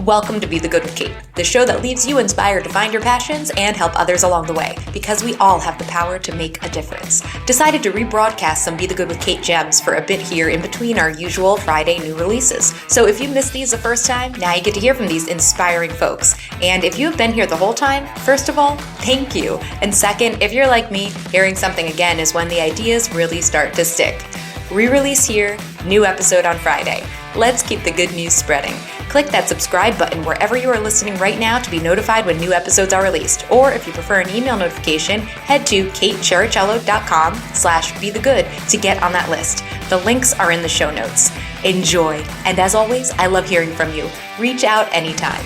Welcome to Be the Good with Kate, the show that leaves you inspired to find your passions and help others along the way, because we all have the power to make a difference. Decided to rebroadcast some Be the Good with Kate gems for a bit here in between our usual Friday new releases. So if you missed these the first time, now you get to hear from these inspiring folks. And if you have been here the whole time, first of all, thank you. And second, if you're like me, hearing something again is when the ideas really start to stick. Re-release here, new episode on Friday. Let's keep the good news spreading. Click that subscribe button wherever you are listening right now to be notified when new episodes are released. Or if you prefer an email notification, head to katechericello.com/bethegood to get on that list. The links are in the show notes. Enjoy. And as always, I love hearing from you. Reach out anytime.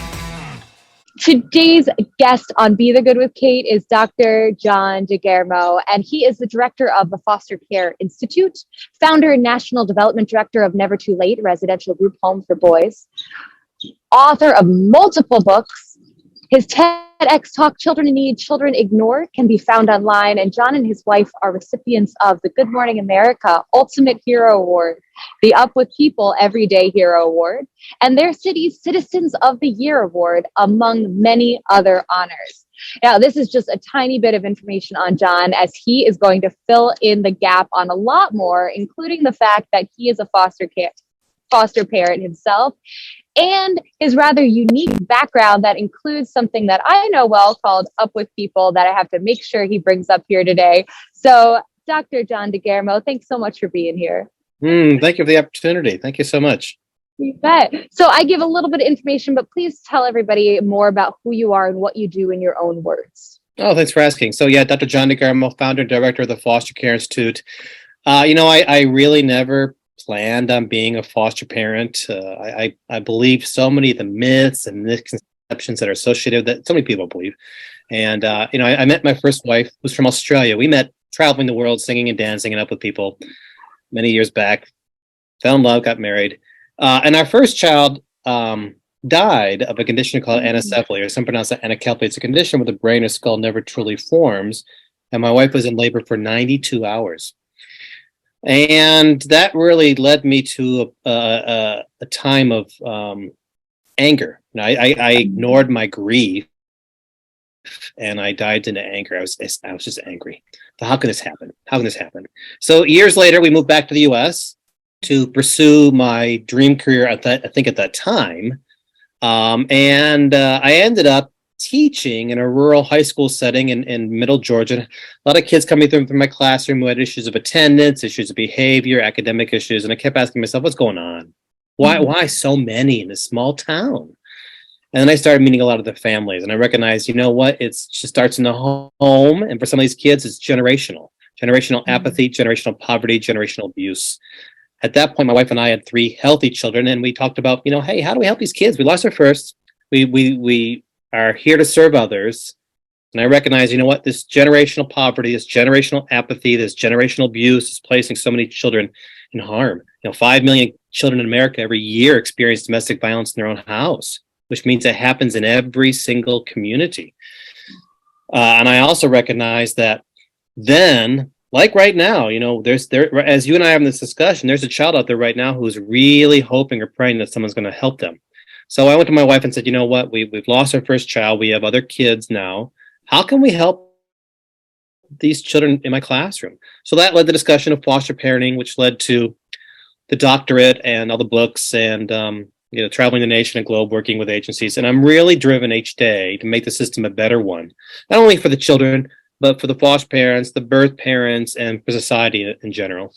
Today's guest on Be the Good with Kate is Dr. John DeGarmo, and he is the director of the Foster Care Institute, founder and national development director of Never Too Late, residential group home for boys, author of multiple books. His TEDx talk, Children in Need, Children Ignored, can be found online, and John and his wife are recipients of the Good Morning America Ultimate Hero Award, the Up With People Everyday Hero Award, and their city's Citizens of the Year Award, among many other honors. Now, this is just a tiny bit of information on John, as he is going to fill in the gap on a lot more, including the fact that he is a foster parent himself, and his rather unique background that includes something that I know well called Up With People that I have to make sure he brings up here today. So, Dr. John DeGarmo, thanks so much for being here. Thank you for the opportunity. Thank you so much. You bet. So I give a little bit of information, but please tell everybody more about who you are and what you do in your own words. Oh, thanks for asking. So yeah, Dr. John DeGarmo, founder and director of the Foster Care Institute. I really never planned on being a foster parent. I believe so many of the myths and misconceptions that are associated with that so many people believe. And, I met my first wife, who's from Australia. We met traveling the world, singing and dancing and Up With People many years back, fell in love, got married. And our first child died of a condition called anencephaly, or some pronounce it anencephaly. It's a condition where the brain or skull never truly forms. And my wife was in labor for 92 hours. And that really led me to a time of anger. I ignored my grief, and I dived into anger. I was just angry. How can this happen? How can this happen? So years later, we moved back to the U.S. to pursue my dream career at that time. And I ended up teaching in a rural high school setting in middle Georgia. A lot of kids coming through my classroom who had issues of attendance, issues of behavior, academic issues. And I kept asking myself, what's going on? Why so many in this small town? And then I started meeting a lot of the families, and I recognized, you know what? It just starts in the home. And for some of these kids, it's generational apathy, generational poverty, generational abuse. At that point, my wife and I had 3 healthy children, and we talked about, hey, how do we help these kids? We lost our first. We are here to serve others. And I recognize, this generational poverty, this generational apathy, this generational abuse is placing so many children in harm. 5 million children in America every year experience domestic violence in their own house, which means it happens in every single community. And I also recognize that then, like right now, as you and I are having this discussion, there's a child out there right now who's really hoping or praying that someone's going to help them. So I went to my wife and said, you know what, we've lost our first child. We have other kids now. How can we help these children in my classroom? So that led to the discussion of foster parenting, which led to the doctorate and all the books and, traveling the nation and globe, working with agencies. And I'm really driven each day to make the system a better one, not only for the children, but for the foster parents, the birth parents, and for society in general.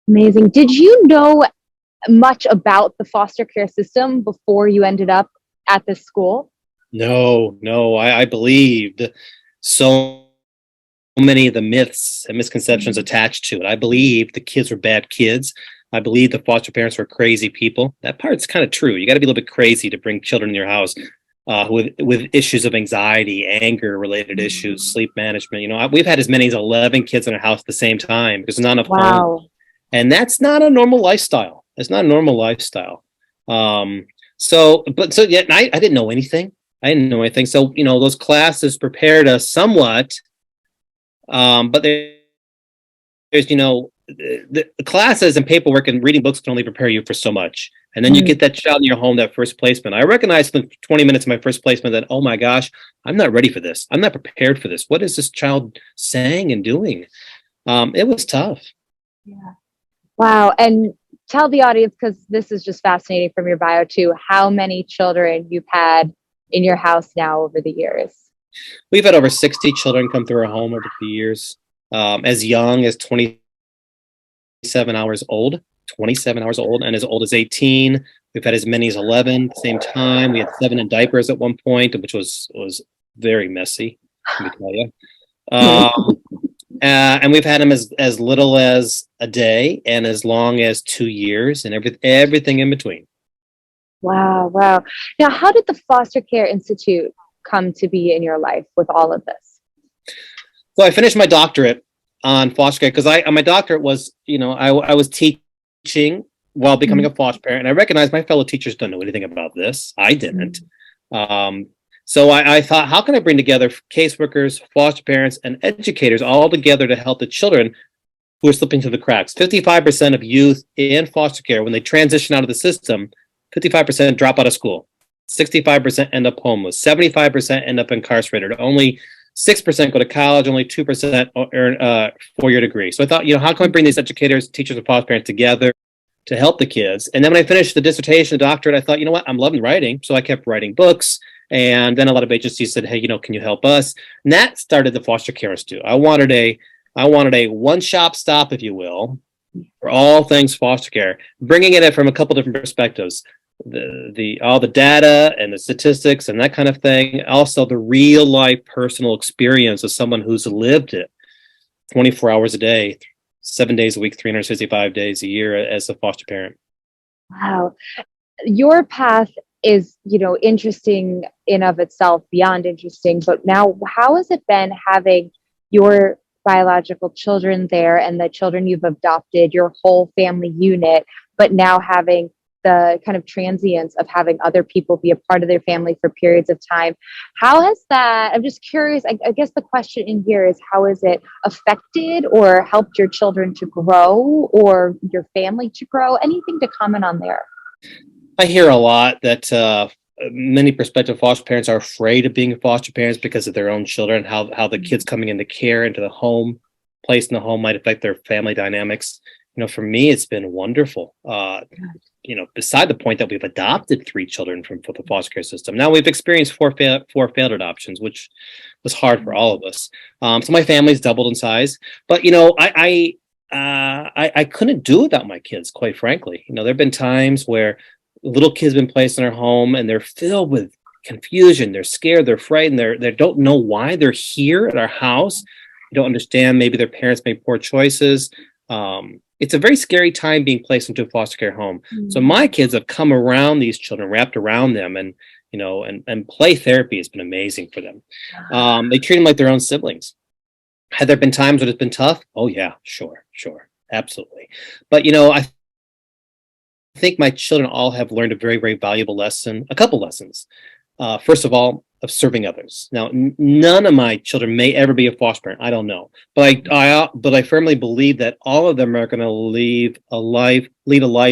Amazing. Did you know much about the foster care system before you ended up at this school? No, I believed so many of the myths and misconceptions attached to it. I believed the kids were bad kids. I believe the foster parents were crazy people. That part's kind of true. You got to be a little bit crazy to bring children in your house with issues of anxiety, anger-related issues, sleep management. We've had as many as 11 kids in our house at the same time because there's not enough home. And that's not a normal lifestyle. It's not a normal lifestyle. I didn't know anything. So, those classes prepared us somewhat. But there's, the classes and paperwork and reading books can only prepare you for so much. And then you get that child in your home, that first placement. I recognized in 20 minutes of my first placement that, oh my gosh, I'm not ready for this. I'm not prepared for this. What is this child saying and doing? It was tough. Yeah. Wow. And tell the audience, because this is just fascinating from your bio too, how many children you've had in your house now over the years. We've had over 60 children come through our home over the years, as young as 27 hours old, and as old as 18. We've had as many as 11 at the same time. We had 7 in diapers at one point, which was very messy, let me tell you. And we've had them as little as a day and as long as 2 years, and everything in between. Wow. Now, how did the Foster Care Institute come to be in your life with all of this? So I finished my doctorate on foster care because my doctorate was, I was teaching while becoming a foster parent, and I recognized my fellow teachers don't know anything about this. I didn't. So I thought, how can I bring together caseworkers, foster parents, and educators all together to help the children who are slipping through the cracks? 55% of youth in foster care, when they transition out of the system, 55% drop out of school. 65% end up homeless. 75% end up incarcerated. Only 6% go to college. Only 2% earn a 4-year degree. So I thought, how can I bring these educators, teachers, and foster parents together to help the kids? And then when I finished the dissertation, the doctorate, I thought, you know what? I'm loving writing. So I kept writing books. And then a lot of agencies said, hey, can you help us? And that started the Foster Care Institute. I wanted a one-shop stop, if you will, for all things foster care, bringing it in from a couple different perspectives. All the data and the statistics and that kind of thing. Also the real life personal experience of someone who's lived it 24 hours a day, 7 days a week, 365 days a year as a foster parent. Wow. Your path is, interesting in of itself, beyond interesting. But now, how has it been having your biological children there and the children you've adopted, your whole family unit, but now having the kind of transience of having other people be a part of their family for periods of time? How has that, I'm just curious, I guess the question in here is, how has it affected or helped your children to grow or your family to grow? Anything to comment on there? I hear a lot that many prospective foster parents are afraid of being foster parents because of their own children, how the kids coming into care, into the home, placed in the home might affect their family dynamics. For me, it's been wonderful. Beside the point that we've adopted 3 children from the foster care system. Now we've experienced four failed adoptions, which was hard for all of us. So my family's doubled in size, but I couldn't do without my kids, quite frankly. There've been times where little kids been placed in our home and they're filled with confusion. They're scared. They're frightened. They don't know why they're here at our house. They don't understand. Maybe their parents made poor choices. It's a very scary time being placed into a foster care home. So my kids have come around these children, wrapped around them, and and play therapy has been amazing for them. They treat them like their own siblings. Have there been times when it's been tough? Oh yeah, sure, absolutely. But I think my children all have learned a very, very valuable lesson, a couple lessons. First of all, of serving others. Now, none of my children may ever be a foster parent. I don't know, but I firmly believe that all of them are going to lead a life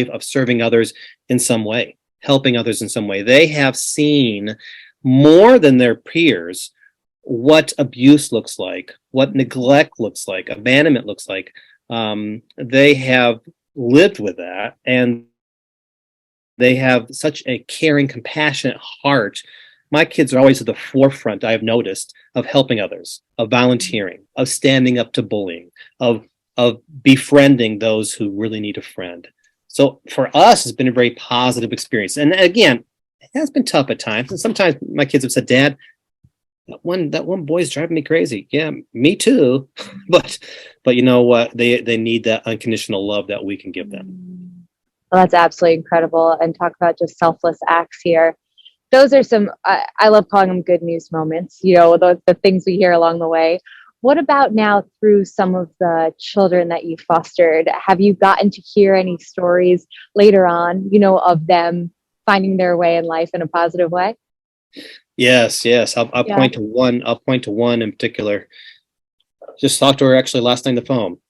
of serving others in some way, helping others in some way. They have seen more than their peers what abuse looks like, what neglect looks like, abandonment looks like. They have lived with that, and they have such a caring, compassionate heart. My kids are always at the forefront, I have noticed, of helping others, of volunteering, of standing up to bullying, of befriending those who really need a friend. So for us, it's been a very positive experience. And again, it has been tough at times. And sometimes my kids have said, Dad, that one boy's driving me crazy. Yeah, me too. But you know what? They need that unconditional love that we can give them. Well, that's absolutely incredible. And talk about just selfless acts here. Those are some, I love calling them good news moments, the things we hear along the way. What about now through some of the children that you fostered? Have you gotten to hear any stories later on, of them finding their way in life in a positive way? Yes. I'll point to one in particular. Just talked to her actually last night on the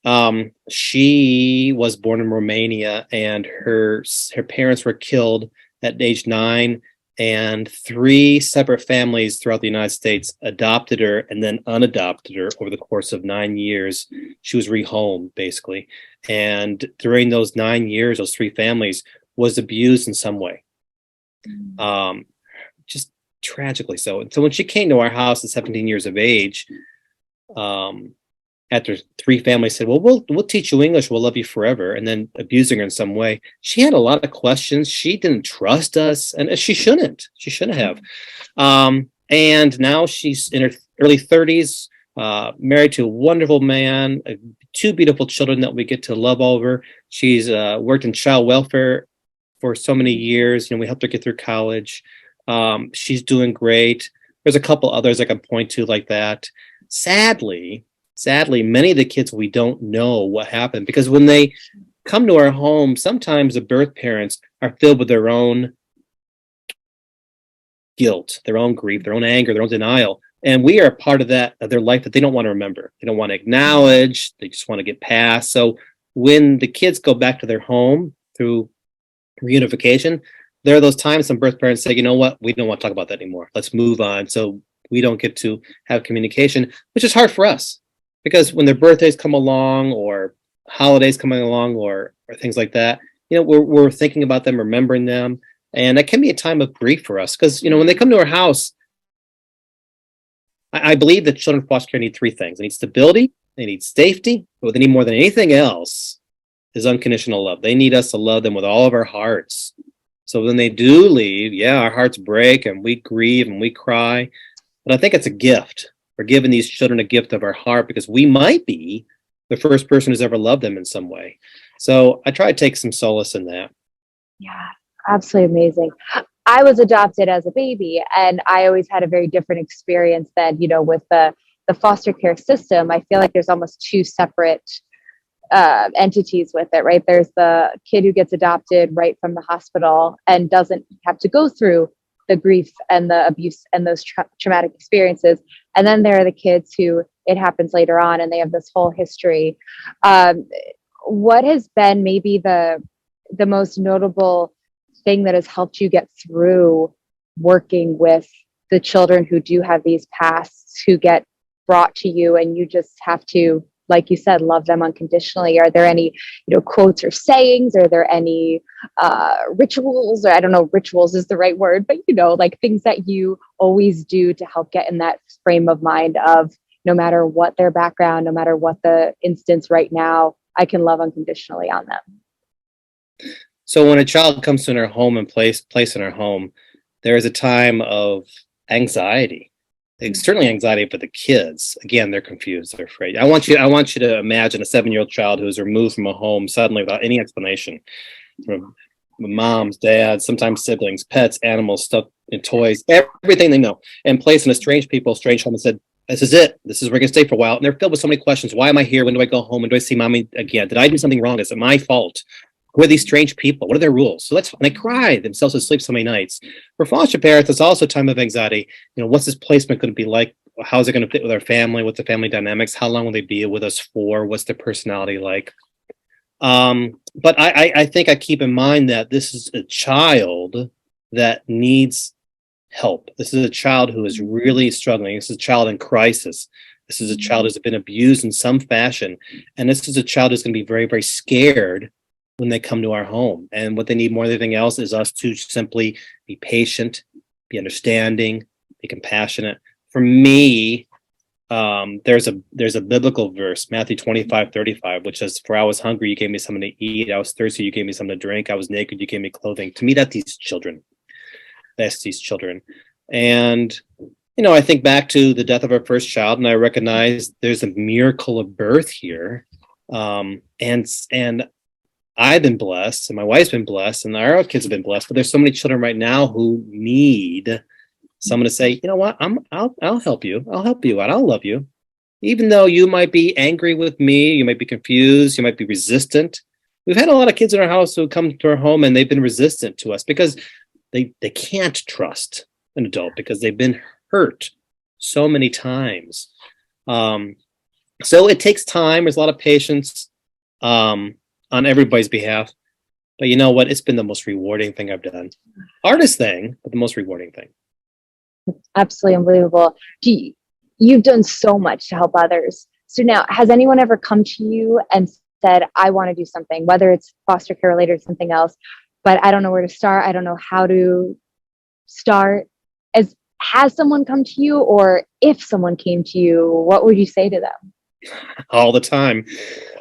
phone. She was born in Romania, and her parents were killed at age 9, and 3 separate families throughout the United States adopted her and then unadopted her over the course of 9 years. She was rehomed, basically. And during those 9 years, those 3 families was abused in some way. Just tragically so. And so when she came to our house at 17 years of age, after 3 families said, well, we'll teach you English, we'll love you forever, and then abusing her in some way, she had a lot of questions. She didn't trust us, and she shouldn't have. And now she's in her early 30s, married to a wonderful man, 2 beautiful children that we get to love over. She's worked in child welfare for so many years. We helped her get through college. She's doing great. There's a couple others I can point to like that. Sadly, many of the kids, we don't know what happened, because when they come to our home, sometimes the birth parents are filled with their own guilt, their own grief, their own anger, their own denial. And we are part of that, of their life, that they don't want to remember. They don't want to acknowledge. They just want to get past. So when the kids go back to their home through reunification, there are those times some birth parents say, you know what, we don't want to talk about that anymore. Let's move on. So we don't get to have communication, which is hard for us. Because when their birthdays come along, or holidays coming along, or things like that, we're thinking about them, remembering them, and that can be a time of grief for us. Because when they come to our house, I believe that children in foster care need 3 things: they need stability, they need safety, but what they need more than anything else is unconditional love. They need us to love them with all of our hearts. So when they do leave, yeah, our hearts break and we grieve and we cry, but I think it's a gift. We're giving these children a gift of our heart, because we might be the first person who's ever loved them in some way. So I try to take some solace in that. Yeah, absolutely amazing. I was adopted as a baby, and I always had a very different experience than, with the foster care system. I feel like there's almost 2 separate entities with it, right? There's the kid who gets adopted right from the hospital and doesn't have to go through the grief and the abuse and those traumatic experiences. And then there are the kids who it happens later on and they have this whole history. What has been maybe the most notable thing that has helped you get through working with the children who do have these pasts, who get brought to you and you just have to, like you said, love them unconditionally? Are there any, quotes or sayings? Are there any rituals? Or I don't know if rituals is the right word, but like things that you always do to help get in that frame of mind of, no matter what their background, no matter what the instance right now, I can love unconditionally on them. So when a child comes in our home and placed in our home, there is a time of anxiety. Certainly anxiety for the kids. Again, they're confused, they're afraid. I want you to imagine a 7-year-old child who is removed from a home suddenly without any explanation, from moms, dads, sometimes siblings, pets, animals, stuff, and toys, everything they know, and placed in a strange home, and said, this is it. This is where we're going to stay for a while. And they're filled with so many questions. Why am I here? When do I go home? When do I see mommy again? Did I do something wrong? Is it my fault? Who are these strange people? What are their rules? So and they cry themselves to sleep so many nights. For foster parents, it's also a time of anxiety. What's this placement going to be like? How is it going to fit with our family? What's the family dynamics? How long will they be with us for? What's their personality like? But I think I keep in mind that this is a child that needs help. This is a child who is really struggling. This is a child in crisis. This is a child who's been abused in some fashion. And this is a child who's going to be very, very scared when they come to our home. And what they need more than anything else is us to simply be patient, be understanding, be compassionate. For me, there's a biblical verse, Matthew 25:35, which says, "For I was hungry, you gave me something to eat. I was thirsty, you gave me something to drink. I was naked, you gave me clothing." To me, that's these children. And, I think back to the death of our first child, and I recognize there's a miracle of birth here. And I've been blessed, and my wife's been blessed, and our kids have been blessed. But there's so many children right now who need someone to say, you know what, I'll help you. I'll help you out. I'll love you. Even though you might be angry with me, you might be confused, you might be resistant. We've had a lot of kids in our house who come to our home and they've been resistant to us because they can't trust an adult because they've been hurt so many times. So it takes time. There's a lot of patience on everybody's behalf. But you know what? It's been the most rewarding thing I've done. Hardest thing, but the most rewarding thing. Absolutely unbelievable. You've done so much to help others. So now, has anyone ever come to you and said, I want to do something, whether it's foster care related or something else, but I don't know where to start. I don't know how to start. Has someone come to you, or if someone came to you, what would you say to them? All the time.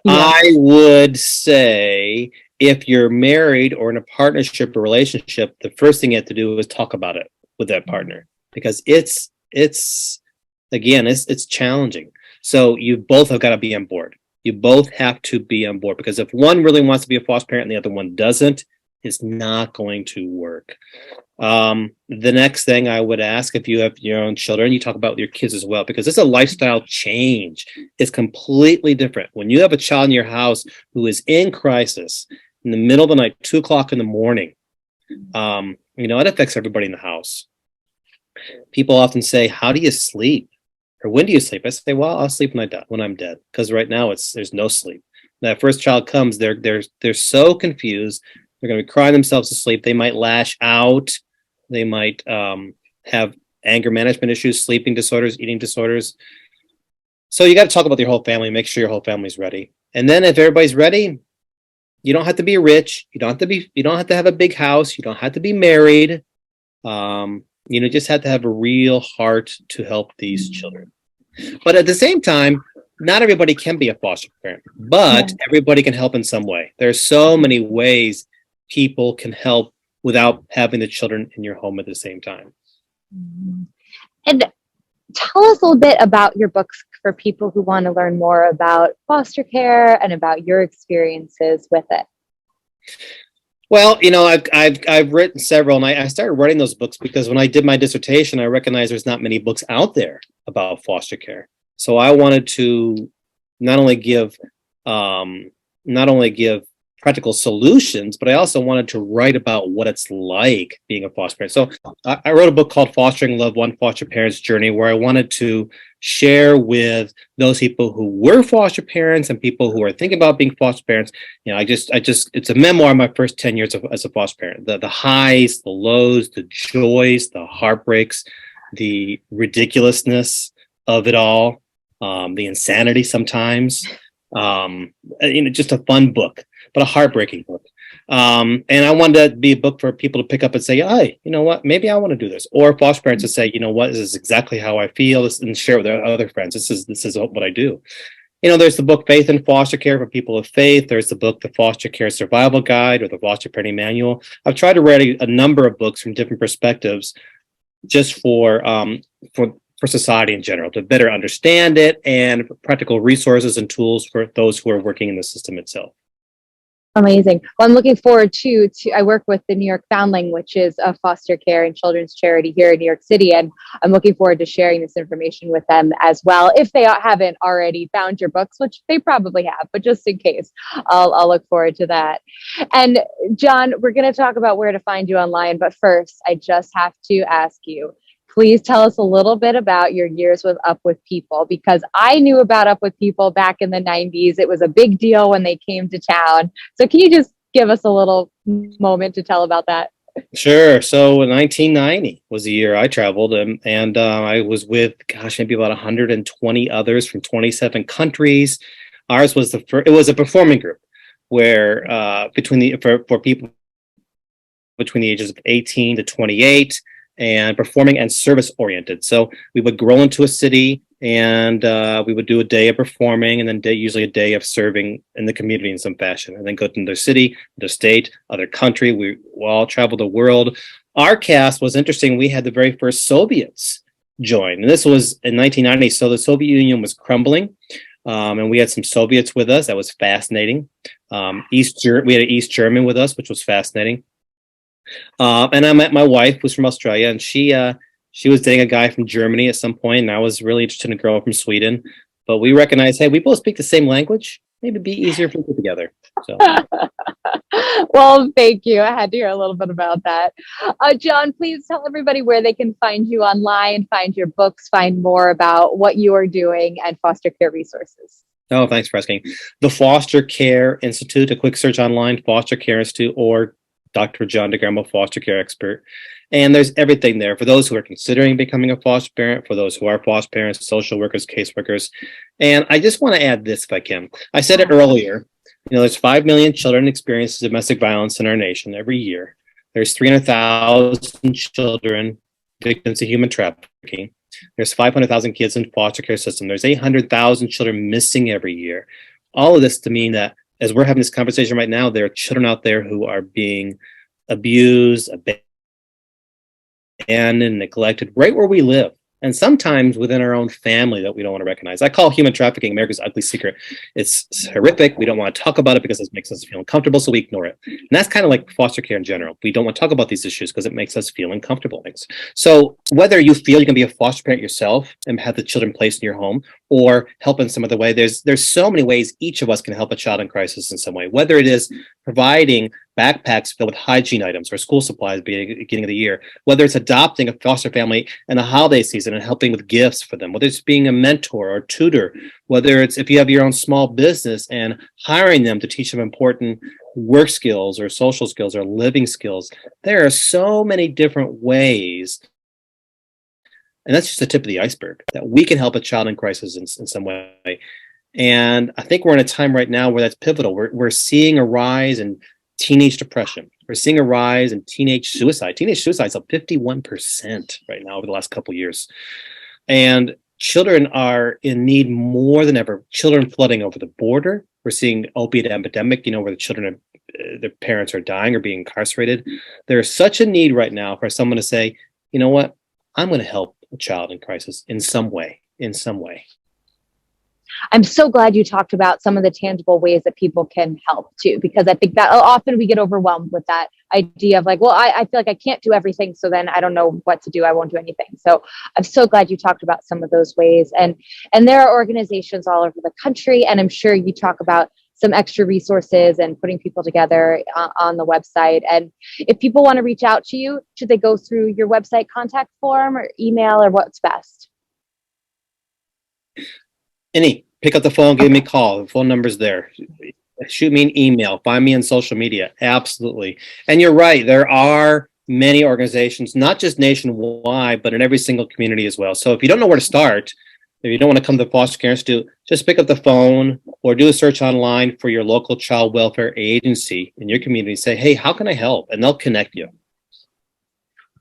Yeah. I would say if you're married or in a partnership or relationship, the first thing you have to do is talk about it with that partner, because it's again, it's challenging. So you both have got to be on board. You both have to be on board, because if one really wants to be a foster parent and the other one doesn't, it's not going to work. The next thing I would ask, if you have your own children, you talk about your kids as well, because it's a lifestyle change. It's completely different. When you have a child in your house who is in crisis in the middle of the night, 2 o'clock in the morning, it affects everybody in the house. People often say, how do you sleep? Or when do you sleep? I say, well, I'll sleep when I'm dead, because right now there's no sleep. That first child comes, they're so confused. They're going to be crying themselves to sleep. They might lash out. They might have anger management issues, sleeping disorders, eating disorders. So you got to talk about your whole family, make sure your whole family's ready. And then if everybody's ready, you don't have to be rich. You don't have to have a big house. You don't have to be married. Just have to have a real heart to help these children. But at the same time, not everybody can be a foster parent, but everybody can help in some way. There's so many ways people can help without having the children in your home at the same time. And tell us a little bit about your books for people who want to learn more about foster care and about your experiences with it. Well, I've written several, and I started writing those books because when I did my dissertation, I recognized there's not many books out there about foster care. So I wanted to not only give practical solutions, but I also wanted to write about what it's like being a foster parent. So I wrote a book called Fostering Love, One Foster Parent's Journey, where I wanted to share with those people who were foster parents and people who are thinking about being foster parents. It's a memoir of my first 10 years as a foster parent. The highs, the lows, the joys, the heartbreaks, the ridiculousness of it all, the insanity sometimes. Just a fun book, but a heartbreaking book. And I wanted to be a book for people to pick up and say, hey, you know what, maybe I want to do this. Or foster parents to say, you know what, this is exactly how I feel, and share with their other friends. This is what I do. There's the book Faith in Foster Care for people of faith. There's the book, The Foster Care Survival Guide, or the Foster Parenting Manual. I've tried to write a number of books from different perspectives just for society in general, to better understand it, and practical resources and tools for those who are working in the system itself. Amazing. Well, I'm looking forward to I work with the New York Foundling, which is a foster care and children's charity here in New York City. And I'm looking forward to sharing this information with them as well. If they haven't already found your books, which they probably have, but just in case, I'll look forward to that. And John, we're going to talk about where to find you online. But first, I just have to ask you, please tell us a little bit about your years with Up With People, because I knew about Up With People back in the 90s. It was a big deal when they came to town. So can you just give us a little moment to tell about that? Sure. So 1990 was the year I traveled, and I was with, maybe about 120 others from 27 countries. Ours was it was a performing group where for people between the ages of 18 to 28, and performing and service oriented. So we would grow into a city, and we would do a day of performing, and then usually a day of serving in the community in some fashion, and then go to another city, another state, other country. We all traveled the world. Our cast was interesting. We had the very first Soviets join, and this was in 1990. So the Soviet Union was crumbling, and we had some Soviets with us. That was fascinating. We had an East German with us, which was fascinating. And I met my wife, who's from Australia, and she was dating a guy from Germany at some point, and I was really interested in a girl from Sweden. But we recognized, hey, we both speak the same language. maybe be easier for people together. So. Well, thank you. I had to hear a little bit about that. John, please tell everybody where they can find you online, find your books, find more about what you are doing and foster care resources. Oh, thanks for asking. The Foster Care Institute, a quick search online, Foster Care Institute, or Dr. John DeGarmo, foster care expert. And there's everything there for those who are considering becoming a foster parent, for those who are foster parents, social workers, caseworkers. And I just want to add this if I can. I said it earlier, there's 5 million children experience domestic violence in our nation every year. There's 300,000 children victims of human trafficking. There's 500,000 kids in foster care system. There's 800,000 children missing every year. All of this to mean that as we're having this conversation right now, there are children out there who are being abused, abandoned, neglected right where we live. And sometimes within our own family that we don't want to recognize. I call human trafficking America's ugly secret. It's horrific. We don't want to talk about it because it makes us feel uncomfortable, so we ignore it. And that's kind of like foster care in general. We don't want to talk about these issues because it makes us feel uncomfortable. So whether you feel you can be a foster parent yourself and have the children placed in your home or help in some other way, there's so many ways each of us can help a child in crisis in some way, whether it is providing backpacks filled with hygiene items or school supplies at the beginning of the year, whether it's adopting a foster family in the holiday season and helping with gifts for them, whether it's being a mentor or tutor, whether it's if you have your own small business and hiring them to teach them important work skills or social skills or living skills. There are so many different ways. And that's just the tip of the iceberg that we can help a child in crisis in some way. And I think we're in a time right now where that's pivotal. We're seeing a rise in teenage depression. We're seeing a rise in teenage suicide. Teenage suicide is up 51% right now over the last couple of years. And children are in need more than ever. Children flooding over the border. We're seeing opiate epidemic, where the children, their parents are dying or being incarcerated. There's such a need right now for someone to say, you know what, I'm going to help a child in crisis in some way. I'm so glad you talked about some of the tangible ways that people can help too, because I think that often we get overwhelmed with that idea of like, well, I feel like I can't do everything. So then I don't know what to do. I won't do anything. So I'm so glad you talked about some of those ways. And there are organizations all over the country. And I'm sure you talk about some extra resources and putting people together on the website. And if people want to reach out to you, should they go through your website contact form or email or what's best? Pick up the phone, give me a call. The phone number's there. Shoot me an email. Find me on social media. Absolutely. And you're right. There are many organizations, not just nationwide, but in every single community as well. So if you don't know where to start, if you don't want to come to the Foster Care Institute, just pick up the phone or do a search online for your local child welfare agency in your community. Say, hey, how can I help? And they'll connect you.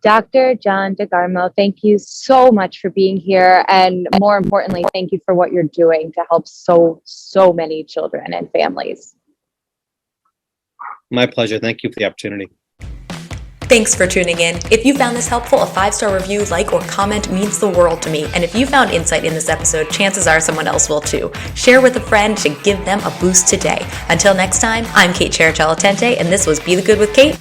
Dr. John DeGarmo, thank you so much for being here. And more importantly, thank you for what you're doing to help so many children and families. My pleasure. Thank you for the opportunity. Thanks for tuning in. If you found this helpful, a 5-star review, like, or comment means the world to me. And if you found insight in this episode, chances are someone else will too. Share with a friend to give them a boost today. Until next time, I'm Kate Cherichella-Tente, and this was Be the Good with Kate.